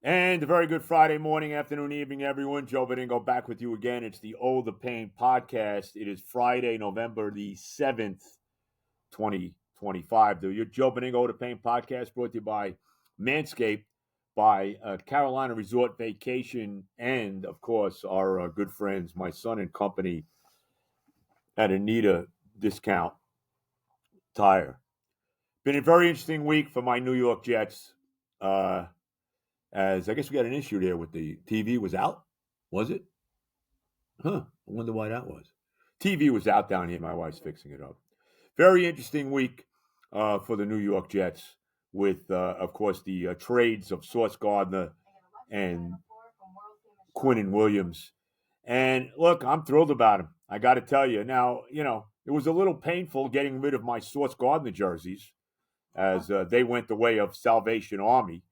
And a very good Friday morning, afternoon, evening, everyone. Joe Benigno back with you again. It's the Oh the Pain podcast. It is Friday, November the 7th, 2025. The Joe Benigno Oh the Pain podcast brought to you by Manscaped, by Carolina Resort Vacation, and, of course, our good friends, my son and company at Anita Discount Tire. Been a very interesting week for my New York Jets. As I guess we got an issue there with the TV was out. Was it? Huh. I wonder why that was. TV was out down here. My wife's fixing it up. Very interesting week for the New York Jets with, of course, the trades of Sauce Gardner and Quinnen Williams. And look, I'm thrilled about him. I got to tell you. Now, it was a little painful getting rid of my Sauce Gardner jerseys as they went the way of Salvation Army.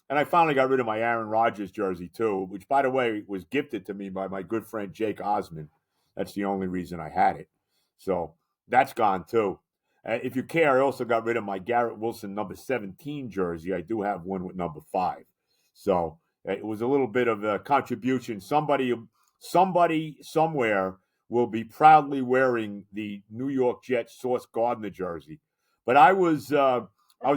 And I finally got rid of my Aaron Rodgers jersey, too, which, by the way, was gifted to me by my good friend Jake Osmond. That's the only reason I had it. So that's gone, too. If you care, I also got rid of my Garrett Wilson number 17 jersey. I do have one with number 5. So it was a little bit of a contribution. Somebody somewhere will be proudly wearing the New York Jets Sauce Gardner jersey. But I was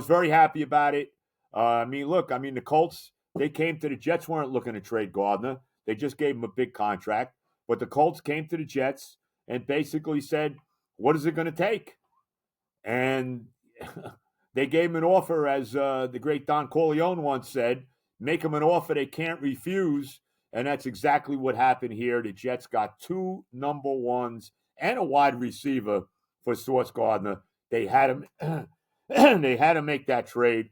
very happy about it. The Colts, they came to the Jets, weren't looking to trade Gardner. They just gave him a big contract. But the Colts came to the Jets and basically said, what is it going to take? And they gave him an offer, as the great Don Corleone once said, make them an offer they can't refuse. And that's exactly what happened here. The Jets got 2 number 1s and a wide receiver for Sauce Gardner. They had him. They had to make that trade.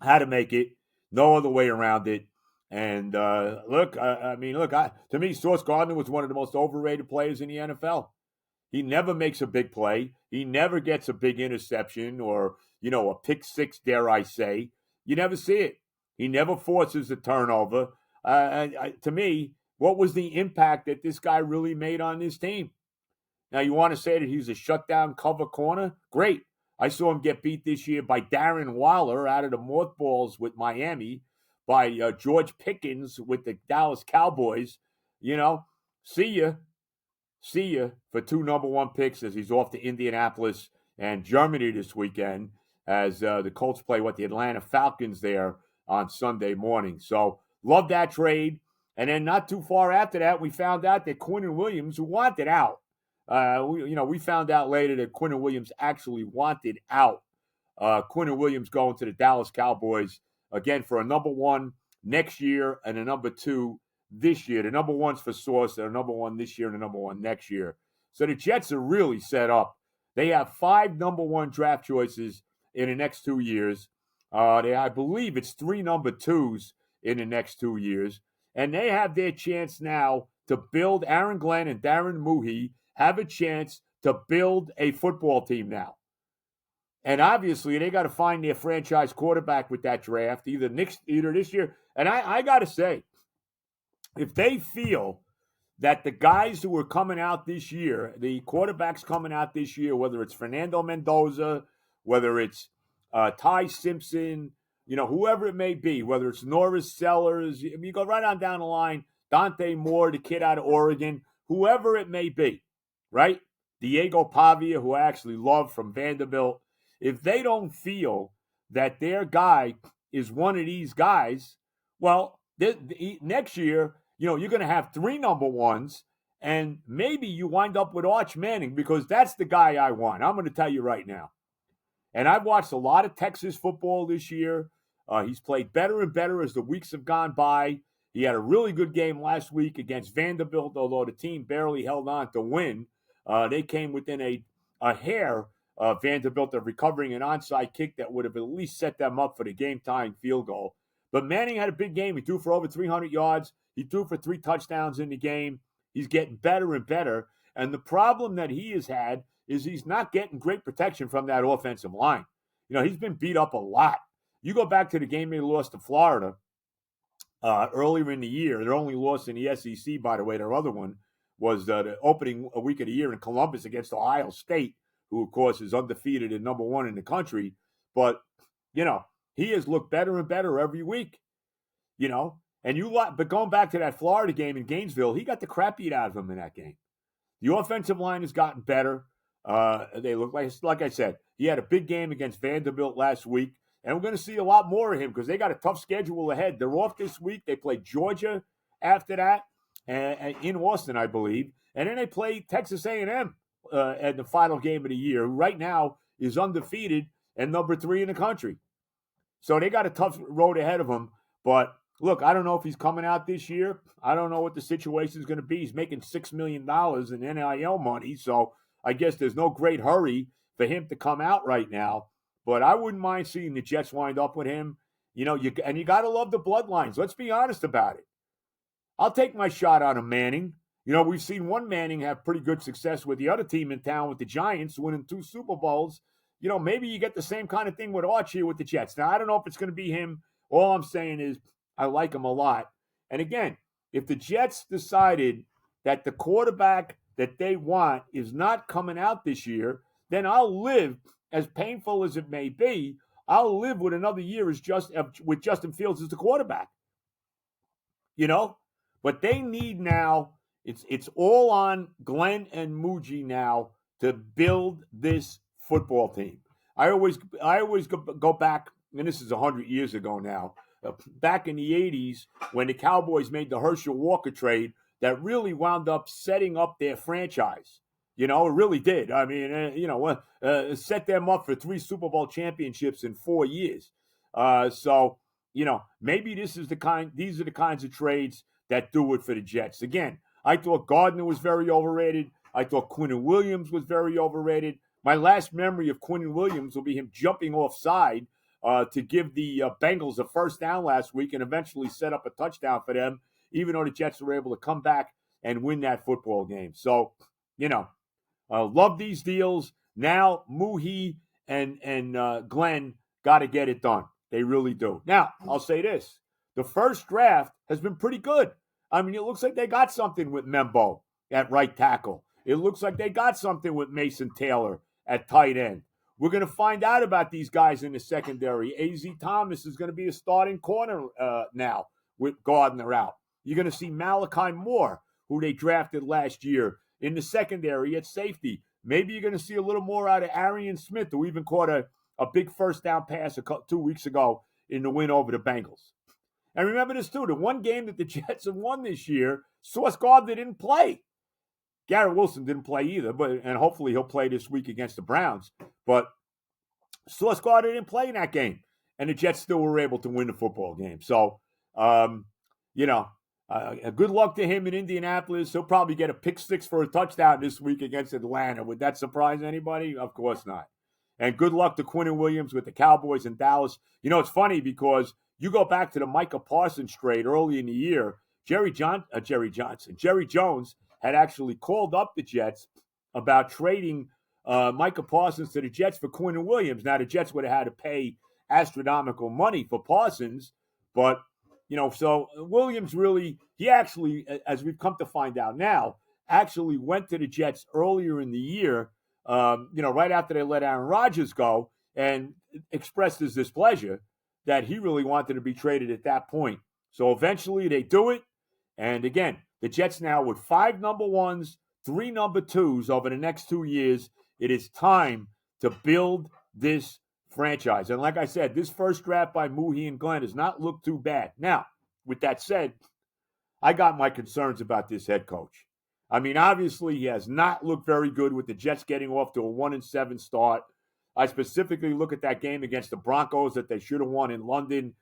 Had to make it. No other way around it. And to me, Sauce Gardner was one of the most overrated players in the NFL. He never makes a big play. He never gets a big interception or, a pick six, dare I say. You never see it. He never forces a turnover. To me, what was the impact that this guy really made on this team? Now, you want to say that he's a shutdown cover corner? Great. I saw him get beat this year by Darren Waller out of the mothballs with Miami, by George Pickens with the Dallas Cowboys. See ya. See you for 2 number 1 picks as he's off to Indianapolis and Germany this weekend as the Colts play the Atlanta Falcons there on Sunday morning. So love that trade. And then not too far after that, we found out that Quinnen Williams, who wanted out, we found out later that Quinnen Williams actually wanted out. Quinnen Williams going to the Dallas Cowboys again for a number 1 next year and a number 2 this year. The number 1's for Sauce, the number 1 this year and the number 1 next year. So the Jets are really set up. They have 5 number 1 draft choices in the next 2 years. I believe it's 3 number 2s in the next 2 years. And they have their chance now to build. Aaron Glenn and Darren Muhi have a chance to build a football team now. And obviously, they got to find their franchise quarterback with that draft, either this year. And I got to say, if they feel that the guys who are coming out this year, the quarterbacks coming out this year, whether it's Fernando Mendoza, whether it's Ty Simpson, whoever it may be, whether it's Norris Sellers, you go right on down the line, Dante Moore, the kid out of Oregon, whoever it may be, right? Diego Pavia, who I actually love from Vanderbilt. If they don't feel that their guy is one of these guys, well, next year, you're going to have 3 number 1s, and maybe you wind up with Arch Manning, because that's the guy I want. I'm going to tell you right now. And I've watched a lot of Texas football this year. He's played better and better as the weeks have gone by. He had a really good game last week against Vanderbilt, although the team barely held on to win. They came within a hair, Vanderbilt, of recovering an onside kick that would have at least set them up for the game-tying field goal. But Manning had a big game. He threw for over 300 yards. He threw for 3 touchdowns in the game. He's getting better and better. And the problem that he has had is he's not getting great protection from that offensive line. He's been beat up a lot. You go back to the game they lost to Florida earlier in the year. Their only loss in the SEC, by the way, their other one was the opening week of the year in Columbus against Ohio State, who, of course, is undefeated and number 1 in the country. But, He has looked better and better every week, you know. But going back to that Florida game in Gainesville, he got the crap beat out of him in that game. The offensive line has gotten better. They look like I said, he had a big game against Vanderbilt last week, and we're going to see a lot more of him because they got a tough schedule ahead. They're off this week. They play Georgia after that, and in Austin, I believe, and then they play Texas A&M at the final game of the year, who right now is undefeated and number 3 in the country. So they got a tough road ahead of them. But look, I don't know if he's coming out this year. I don't know what the situation is going to be. He's making $6 million in NIL money. So I guess there's no great hurry for him to come out right now. But I wouldn't mind seeing the Jets wind up with him. You got to love the bloodlines. Let's be honest about it. I'll take my shot on a Manning. We've seen one Manning have pretty good success with the other team in town with the Giants, winning 2 Super Bowls. Maybe you get the same kind of thing with Arch here with the Jets. Now, I don't know if it's going to be him. All I'm saying is I like him a lot. And again, if the Jets decided that the quarterback that they want is not coming out this year, then I'll live, as painful as it may be, I'll live with another year with Justin Fields as the quarterback. But they need now, it's all on Glenn and Muji now to build this football team. I always go back, and this is 100 years ago now, back in the 80s when the Cowboys made the Herschel Walker trade that really wound up setting up their franchise. It really did. I mean, set them up for 3 Super Bowl championships in 4 years. So maybe these are the kinds of trades that do it for the Jets. Again, I thought Gardner was very overrated. I thought Quinnen Williams was very overrated. My last memory of Quinnen Williams will be him jumping offside to give the Bengals a first down last week and eventually set up a touchdown for them, even though the Jets were able to come back and win that football game. So, love these deals. Now, Muhi and Glenn got to get it done. They really do. Now, I'll say this. The first draft has been pretty good. I mean, it looks like they got something with Membo at right tackle. It looks like they got something with Mason Taylor at tight end. We're going to find out about these guys in the secondary. A.Z. Thomas is going to be a starting corner now with Gardner out. You're going to see Malachi Moore, who they drafted last year, in the secondary at safety. Maybe you're going to see a little more out of Arian Smith, who even caught a big first down pass 2 weeks ago in the win over the Bengals. And remember this, too. The one game that the Jets have won this year, Sauce Gardner didn't play. Garrett Wilson didn't play either, and hopefully he'll play this week against the Browns. But Sauce Gardner didn't play in that game, and the Jets still were able to win the football game. So, good luck to him in Indianapolis. He'll probably get a pick 6 for a touchdown this week against Atlanta. Would that surprise anybody? Of course not. And good luck to Quinnen Williams with the Cowboys in Dallas. It's funny because you go back to the Micah Parsons trade early in the year. Jerry Jones had actually called up the Jets about trading Micah Parsons to the Jets for Quinnen Williams. Now, the Jets would have had to pay astronomical money for Parsons, but, so Williams he actually, as we've come to find out now, actually went to the Jets earlier in the year, right after they let Aaron Rodgers go, and expressed his displeasure that he really wanted to be traded at that point. So eventually they do it. And again, the Jets now with 5 number 1s, 3 number 2s over the next 2 years. It is time to build this franchise. And like I said, this first draft by Muhi and Glenn does not look too bad. Now, with that said, I got my concerns about this head coach. I mean, obviously, he has not looked very good with the Jets getting off to a 1-7 start. I specifically look at that game against the Broncos that they should have won in London.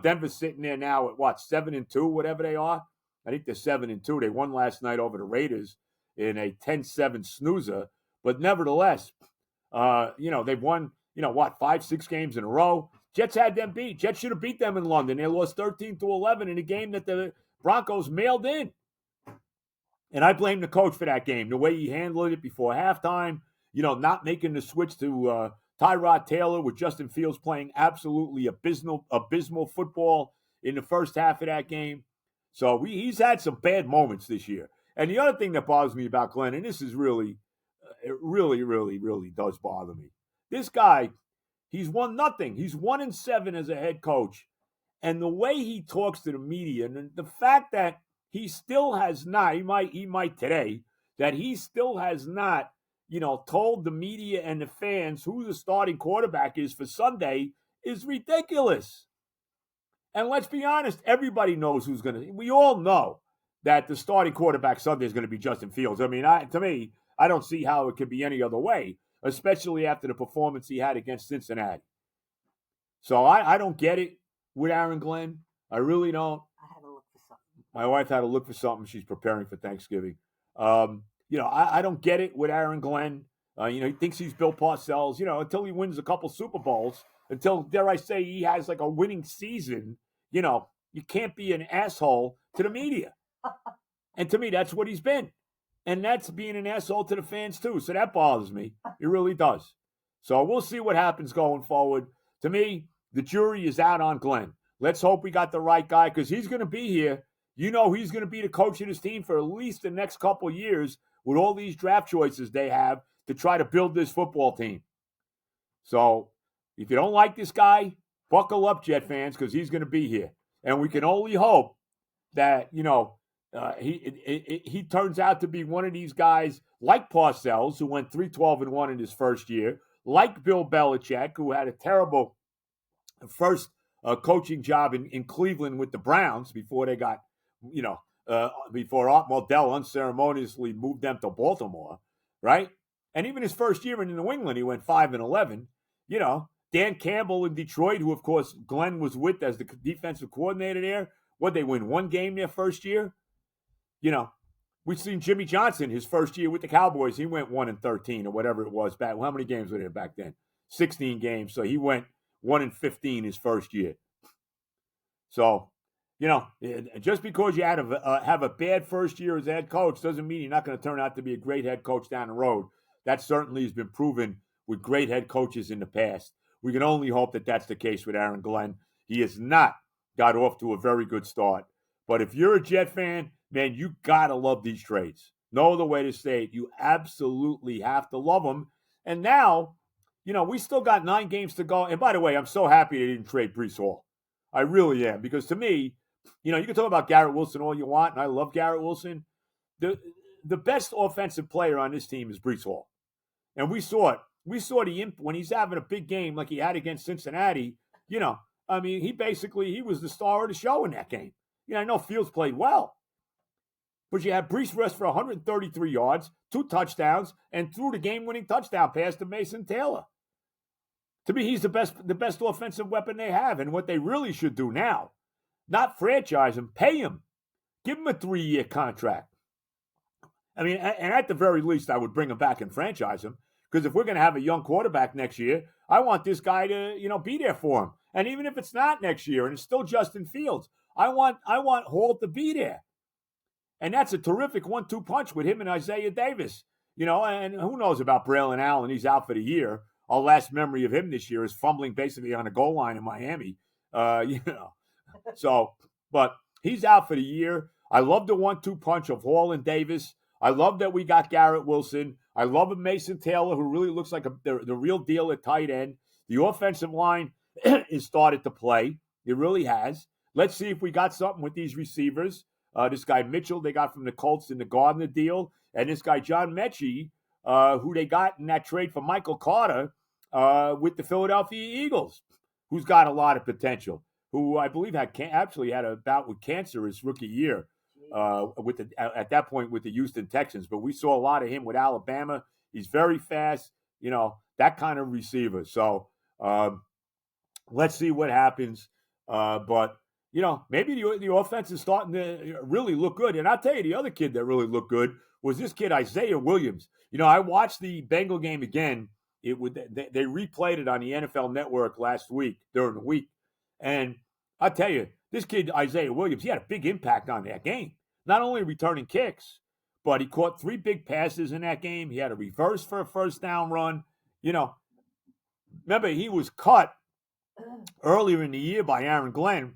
Denver's sitting there now at 7-2, whatever they are. I think they're 7-2. They won last night over the Raiders in a 10-7 snoozer. But nevertheless, they've won, 5-6 games in a row. Jets had them beat. Jets should have beat them in London. They lost 13-11 in a game that the Broncos mailed in. And I blame the coach for that game, the way he handled it before halftime, not making the switch to Tyrod Taylor with Justin Fields playing absolutely abysmal football in the first half of that game. So he's had some bad moments this year. And the other thing that bothers me about Glenn, and this is really, it really, really, really does bother me. This guy, He's won nothing. He's 1-7 as a head coach. And the way he talks to the media, and the fact that he still has not, he might today, that he still has not, told the media and the fans who the starting quarterback is for Sunday is ridiculous. And let's be honest, everybody knows who's going to. We all know that the starting quarterback Sunday is going to be Justin Fields. I mean, to me, I don't see how it could be any other way, especially after the performance he had against Cincinnati. So I don't get it with Aaron Glenn. I really don't. I had to look for something. My wife had to look for something. She's preparing for Thanksgiving. I don't get it with Aaron Glenn. He thinks he's Bill Parcells, until he wins a couple Super Bowls, until, dare I say, he has like a winning season. You can't be an asshole to the media. And to me, that's what he's been. And that's being an asshole to the fans, too. So that bothers me. It really does. So we'll see what happens going forward. To me, the jury is out on Glenn. Let's hope we got the right guy because he's going to be here. He's going to be the coach of this team for at least the next couple of years with all these draft choices they have to try to build this football team. So if you don't like this guy, buckle up, Jet fans, because he's going to be here. And we can only hope that, he turns out to be one of these guys like Parcells, who went 3-12-1 in his first year, like Bill Belichick, who had a terrible first coaching job in Cleveland with the Browns before they got, before Art Modell unceremoniously moved them to Baltimore, right? And even his first year in New England, he went 5-11. Dan Campbell in Detroit, who, of course, Glenn was with as the defensive coordinator there. What, they win one game their first year? We've seen Jimmy Johnson, his first year with the Cowboys. He went 1-13 or whatever it was back. How many games were there back then? 16 games. So he went 1-15 his first year. So, just because you have a bad first year as a head coach doesn't mean you're not going to turn out to be a great head coach down the road. That certainly has been proven with great head coaches in the past. We can only hope that that's the case with Aaron Glenn. He has not got off to a very good start. But if you're a Jet fan, man, you got to love these trades. No other way to say it. You absolutely have to love them. And now, we still got 9 games to go. And by the way, I'm so happy they didn't trade Breece Hall. I really am. Because to me, you can talk about Garrett Wilson all you want, and I love Garrett Wilson. The best offensive player on this team is Breece Hall. And we saw it. We saw when he's having a big game like he had against Cincinnati, he was the star of the show in that game. I know Fields played well. But you had Breece Rush for 133 yards, 2 touchdowns, and threw the game-winning touchdown pass to Mason Taylor. To me, he's the best offensive weapon they have. And what they really should do now, not franchise him, pay him. Give him a 3-year contract. And at the very least, I would bring him back and franchise him. Because if we're going to have a young quarterback next year, I want this guy to, be there for him. And even if it's not next year and it's still Justin Fields, I want Hall to be there. And that's a terrific 1-2 punch with him and Isaiah Davis. And who knows about Braylon Allen? He's out for the year. Our last memory of him this year is fumbling basically on the goal line in Miami. So, but he's out for the year. I love the 1-2 punch of Hall and Davis. I love that we got Garrett Wilson. I love Mason Taylor, who really looks like the real deal at tight end. The offensive line has started to play. It really has. Let's see if we got something with these receivers. This guy Mitchell they got from the Colts in the Gardner deal. And this guy John Mechie, who they got in that trade for Michael Carter with the Philadelphia Eagles, who's got a lot of potential, who I believe actually had a bout with cancer his rookie year. At that point with the Houston Texans, but we saw a lot of him with Alabama. He's very fast, that kind of receiver. So let's see what happens. But maybe the offense is starting to really look good. And I'll tell you, the other kid that really looked good was this kid Isaiah Williams. I watched the Bengal game again. They replayed it on the NFL Network last week during the week, and I'll tell you, this kid, Isaiah Williams, he had a big impact on that game. Not only returning kicks, but he caught 3 big passes in that game. He had a reverse for a first down run. Remember, he was cut earlier in the year by Aaron Glenn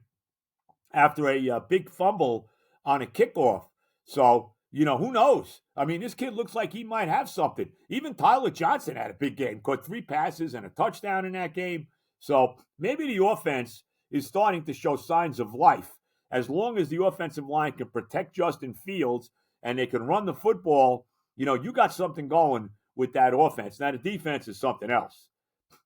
after a big fumble on a kickoff. So, Who knows? I mean, this kid looks like he might have something. Even Tyler Johnson had a big game, caught 3 passes and a touchdown in that game. So maybe the offense is starting to show signs of life. As long as the offensive line can protect Justin Fields and they can run the football, you got something going with that offense. Now, the defense is something else,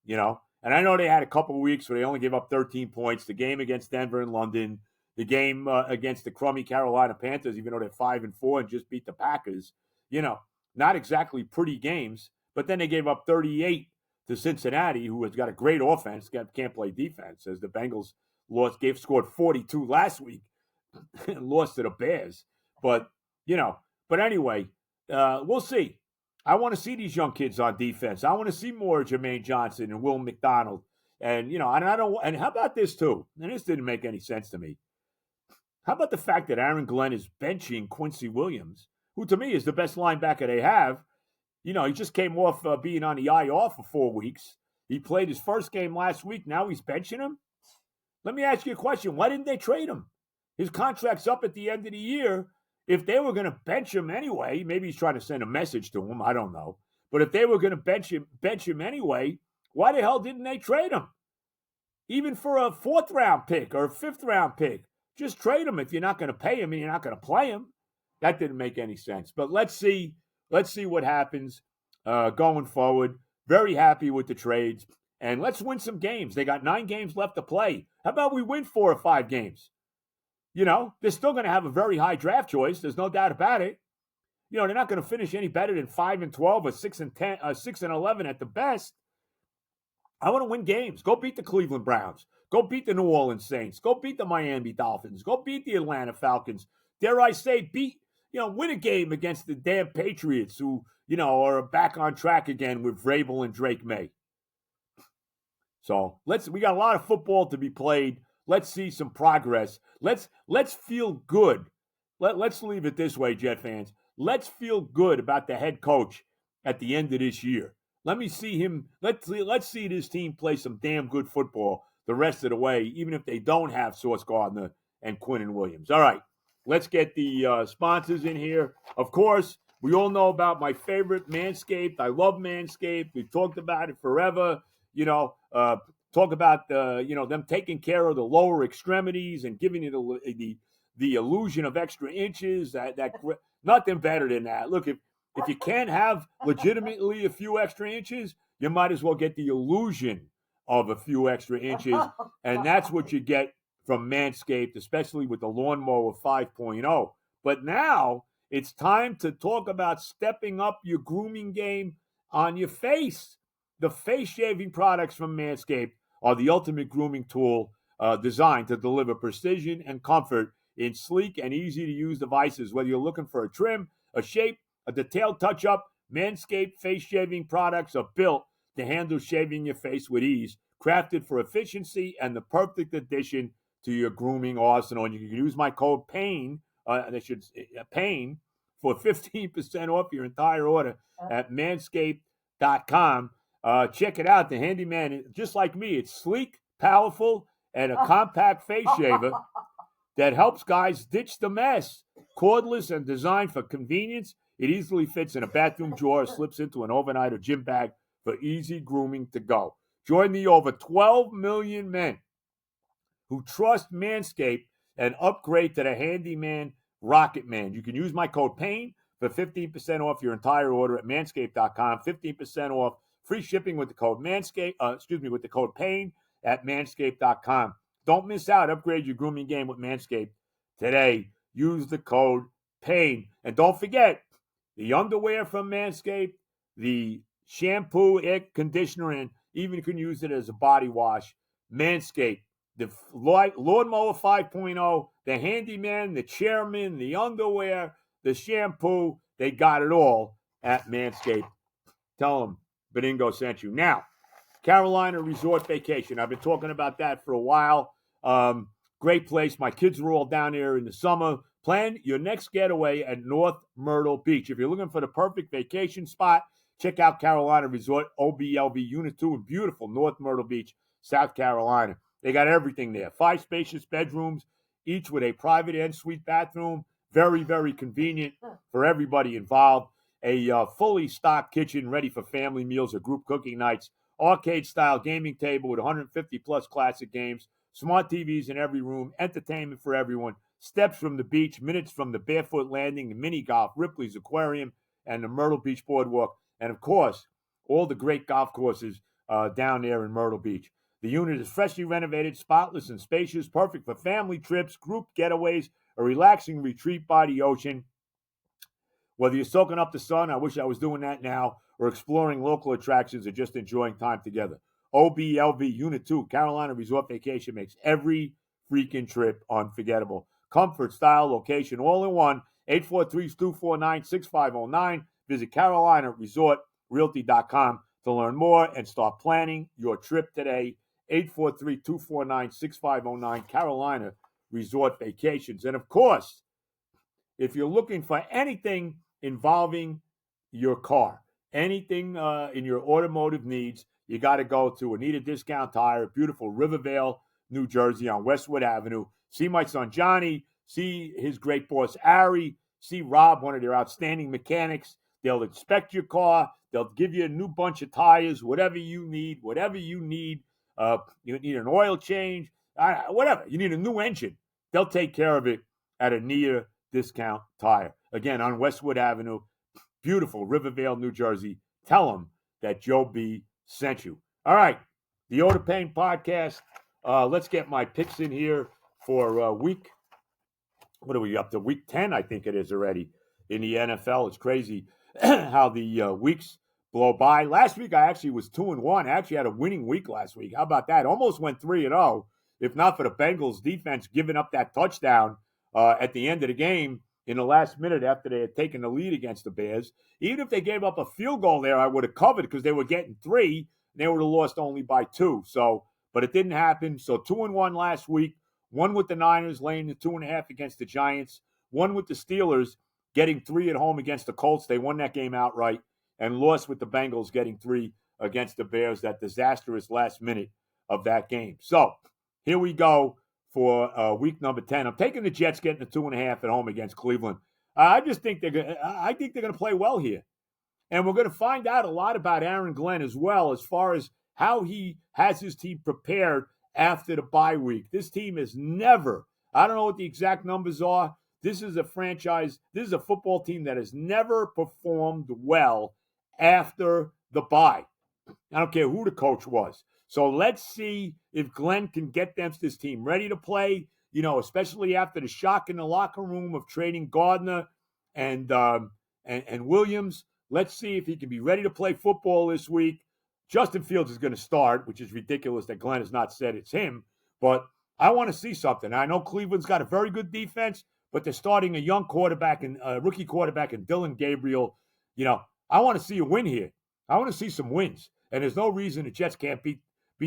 And I know they had a couple of weeks where they only gave up 13 points. The game against Denver and London, the game against the crummy Carolina Panthers, even though they're 5-4 and just beat the Packers, not exactly pretty games. But then they gave up 38 to Cincinnati, who has got a great offense, can't play defense, as the Bengals scored 42 last week and lost to the Bears. But anyway, we'll see. I want to see these young kids on defense. I want to see more Jermaine Johnson and Will McDonald. And, and I don't. And how about this, too? And this didn't make any sense to me. How about the fact that Aaron Glenn is benching Quincy Williams, who to me is the best linebacker they have? He just came off being on the IR for 4 weeks. He played his first game last week. Now he's benching him. Let me ask you a question. Why didn't they trade him? His contract's up at the end of the year. If they were going to bench him anyway, maybe he's trying to send a message to him. I don't know. But if they were going to bench him anyway, why the hell didn't they trade him? Even for a 4th-round pick or a 5th-round pick. Just trade him if you're not going to pay him and you're not going to play him. That didn't make any sense. But let's see what happens going forward. Very happy with the trades. And let's win some games. They got 9 games left to play. How about we win 4 or 5 games? They're still going to have a very high draft choice. There's no doubt about it. They're not going to finish any better than 5-12 or 6-10, 6-11 at the best. I want to win games. Go beat the Cleveland Browns. Go beat the New Orleans Saints. Go beat the Miami Dolphins. Go beat the Atlanta Falcons. Dare I say, win a game against the damn Patriots who, are back on track again with Vrabel and Drake May. So we got a lot of football to be played. Let's see some progress. Let's feel good. Let's leave it this way, Jet fans. Let's feel good about the head coach at the end of this year. Let me see him. Let's see this team play some damn good football the rest of the way, even if they don't have Sauce Gardner and Quinnen Williams. All right, let's get the sponsors in here. Of course, we all know about my favorite, Manscaped. I love Manscaped. We've talked about it forever. Talk about them taking care of the lower extremities and giving you the illusion of extra inches. That nothing better than that. Look, if you can't have legitimately a few extra inches, you might as well get the illusion of a few extra inches, and that's what you get from Manscaped, especially with the Lawnmower 5.0. But now it's time to talk about stepping up your grooming game on your face. The face shaving products from Manscaped are the ultimate grooming tool designed to deliver precision and comfort in sleek and easy-to-use devices. Whether you're looking for a trim, a shape, a detailed touch-up, Manscaped face shaving products are built to handle shaving your face with ease, crafted for efficiency and the perfect addition to your grooming arsenal. And you can use my code PAIN, PAIN, for 15% off your entire order at manscaped.com. Check it out. The Handyman, just like me, it's sleek, powerful, and a compact face shaver that helps guys ditch the mess. Cordless and designed for convenience, it easily fits in a bathroom drawer or slips into an overnight or gym bag for easy grooming to go. Join the over 12 million men who trust Manscaped and upgrade to the Handyman Rocket Man. You can use my code PAIN for 15% off your entire order at manscaped.com. 15% off, free shipping with the code with the code PAIN at manscaped.com. Don't miss out. Upgrade your grooming game with Manscaped today. Use the code PAIN. And don't forget, the underwear from Manscaped, the shampoo, air conditioner, and even you can use it as a body wash. Manscaped, the Lawnmower 5.0, the Handyman, the Chairman, the underwear, the shampoo, they got it all at Manscaped. Tell them Benigno sent you. Now, Carolina Resort Vacation. I've been talking about that for a while. Great place. My kids were all down there in the summer. Plan your next getaway at North Myrtle Beach. If you're looking for the perfect vacation spot, check out Carolina Resort OBLV Unit 2 in beautiful North Myrtle Beach, South Carolina. They got everything there. 5 spacious bedrooms, each with a private en suite bathroom, Very, very convenient for everybody involved. A fully stocked kitchen ready for family meals or group cooking nights. Arcade-style gaming table with 150-plus classic games. Smart TVs in every room. Entertainment for everyone. Steps from the beach. Minutes from the Barefoot Landing, the mini golf, Ripley's Aquarium, and the Myrtle Beach Boardwalk. And, of course, all the great golf courses down there in Myrtle Beach. The unit is freshly renovated, spotless and spacious, perfect for family trips, group getaways, a relaxing retreat by the ocean. Whether you're soaking up the sun, I wish I was doing that now, or exploring local attractions or just enjoying time together. OBLV Unit 2, Carolina Resort Vacation makes every freaking trip unforgettable. Comfort, style, location, all in one. 843-249-6509. Visit CarolinaResortRealty.com to learn more and start planning your trip today. 843-249-6509, Carolina Resort Vacations. And, of course, if you're looking for anything involving your car, anything in your automotive needs, you got to go to Anita Discount Tire, beautiful Rivervale, New Jersey on Westwood Avenue. See my son Johnny, see his great boss Ari, see Rob, one of their outstanding mechanics. They'll inspect your car. They'll give you a new bunch of tires, whatever you need. You need an oil change, whatever. You need a new engine. They'll take care of it at Anita Discount Tire. Again, on Westwood Avenue, beautiful Rivervale, New Jersey. Tell them that Joe B sent you. All right, the Oda Pain podcast. Let's get my picks in here for week. What are we up to? Week 10, I think it is already in the NFL. It's crazy how the weeks blow by. Last week, I actually was 2-1. I actually had a winning week last week. How about that? Almost went 3-0, if not for the Bengals defense giving up that touchdown at the end of the game in the last minute after they had taken the lead against the Bears. Even if they gave up a field goal there, I would have covered because they were getting 3, and they would have lost only by 2. But it didn't happen. So 2-1 last week. 1 with the Niners, laying the 2.5 against the Giants. 1 with the Steelers, getting 3 at home against the Colts. They won that game outright, and lost with the Bengals, getting 3 against the Bears. That disastrous last minute of that game. So here we go for week number 10. I'm taking the Jets getting the 2.5 at home against Cleveland. I think they're going to play well here. And we're going to find out a lot about Aaron Glenn as well, as far as how he has his team prepared after the bye week. This team is never, I don't know what the exact numbers are. This is a football team that has never performed well after the bye. I don't care who the coach was. So let's see if Glenn can get this team ready to play, especially after the shock in the locker room of trading Gardner and Williams. Let's see if he can be ready to play football this week. Justin Fields is going to start, which is ridiculous that Glenn has not said it's him. But I want to see something. I know Cleveland's got a very good defense, but they're starting a young quarterback and rookie quarterback in Dylan Gabriel. I want to see a win here. I want to see some wins. And there's no reason the Jets can't beat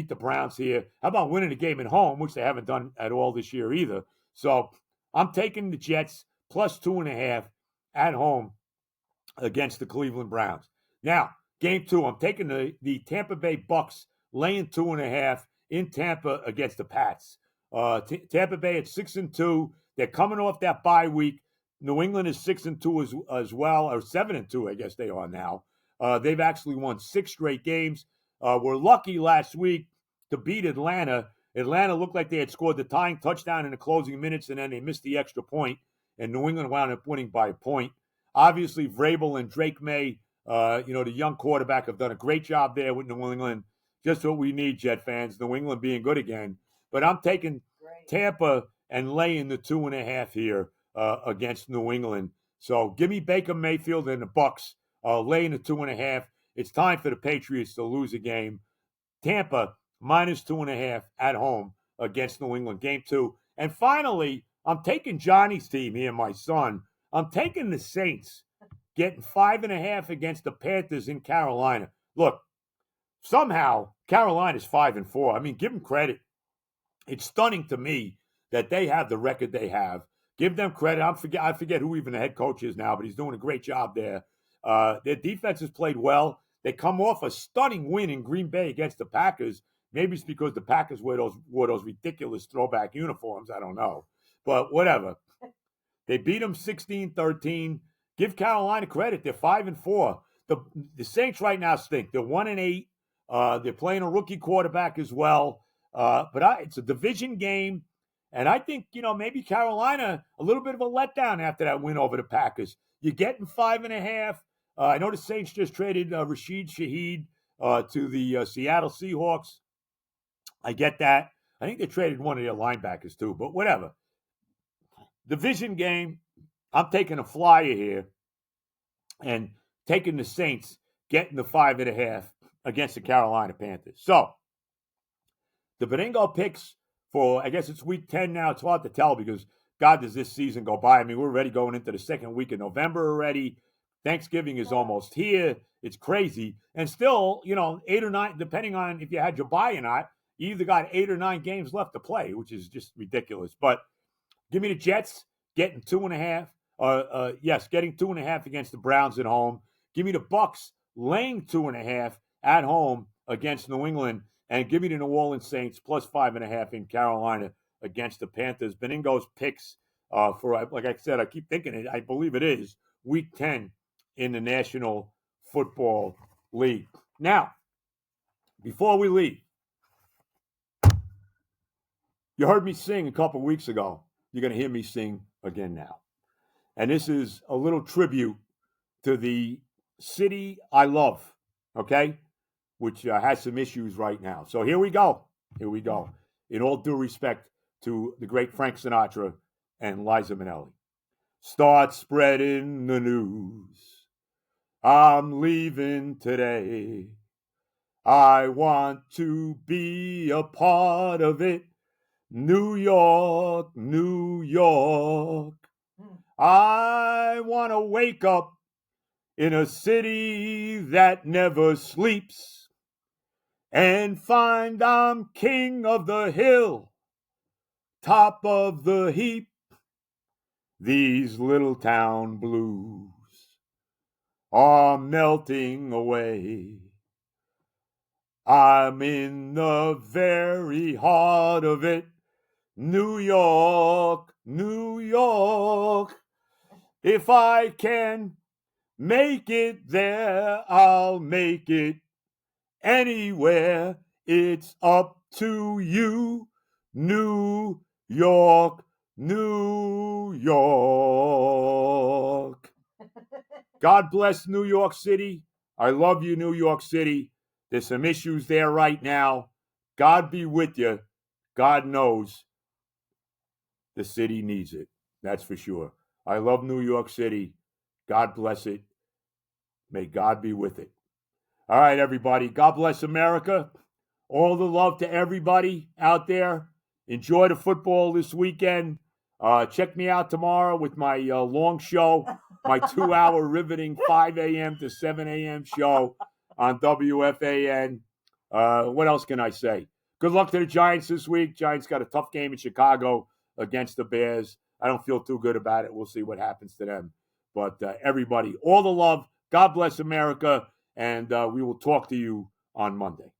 the Browns here. How about winning the game at home, which they haven't done at all this year either. So I'm taking the Jets plus 2.5 at home against the Cleveland Browns. Now, game 2, I'm taking the Tampa Bay Bucks laying 2.5 in Tampa against the Pats. Tampa Bay at 6-2. They're coming off that bye week. New England is 6-2 as well, or 7-2, I guess they are now. They've actually won 6 straight games. Were lucky last week to beat Atlanta. Atlanta looked like they had scored the tying touchdown in the closing minutes, and then they missed the extra point, and New England wound up winning by a point. Obviously, Vrabel and Drake May, the young quarterback, have done a great job there with New England. Just what we need, Jet fans, New England being good again. But I'm taking Tampa and laying the 2.5 here against New England. So give me Baker Mayfield and the Bucks laying the 2.5. It's time for the Patriots to lose a game. Tampa minus 2.5 at home against New England, game 2. And finally, I'm taking Johnny's team here, my son. I'm taking the Saints, getting 5.5 against the Panthers in Carolina. Look, somehow Carolina's 5-4. I mean, give them credit. It's stunning to me that they have the record they have. Give them credit. I forget who even the head coach is now, but he's doing a great job there. Their defense has played well. They come off a stunning win in Green Bay against the Packers. Maybe it's because the Packers wore those ridiculous throwback uniforms. I don't know. But whatever. They beat them 16-13. Give Carolina credit. They're 5-4. The Saints right now stink. They're 1-8. They're playing a rookie quarterback as well. But it's a division game. And I think, maybe Carolina, a little bit of a letdown after that win over the Packers. You're getting 5.5. I know the Saints just traded Rashid Shaheed to the Seattle Seahawks. I get that. I think they traded one of their linebackers too, but whatever. Division game, I'm taking a flyer here and taking the Saints, getting the 5.5 against the Carolina Panthers. So, the Benigno picks for, I guess it's week 10 now. It's hard to tell because, God, does this season go by. I mean, we're already going into the second week of November already. Thanksgiving is almost here. It's crazy. And still, 8 or 9, depending on if you had your bye or not, you either got 8 or 9 games left to play, which is just ridiculous. But give me the Jets getting 2.5. Getting 2.5 against the Browns at home. Give me the Bucks laying 2.5 at home against New England. And give me the New Orleans Saints plus 5.5 in Carolina against the Panthers. Benigno's picks for, like I said, I keep thinking it. I believe it is week 10 in the National Football League. Now, before we leave, you heard me sing a couple weeks ago. You're going to hear me sing again now. And this is a little tribute to the city I love, okay? Which has some issues right now. So here we go. Here we go. In all due respect to the great Frank Sinatra and Liza Minnelli. Start spreading the news. I'm leaving today. I want to be a part of it. New York, New York. I want to wake up in a city that never sleeps and find I'm king of the hill, top of the heap. These little town blues are melting away. I'm in the very heart of it. New York, New York. If I can make it there, I'll make it anywhere. It's up to you. New York, New York. God bless New York City. I love you, New York City. There's some issues there right now. God be with you. God knows the city needs it. That's for sure. I love New York City. God bless it. May God be with it. All right, everybody. God bless America. All the love to everybody out there. Enjoy the football this weekend. Check me out tomorrow with my long show, my 2-hour riveting 5 a.m. to 7 a.m. show on WFAN. What else can I say? Good luck to the Giants this week. Giants got a tough game in Chicago against the Bears. I don't feel too good about it. We'll see what happens to them. But everybody, all the love. God bless America. And we will talk to you on Monday.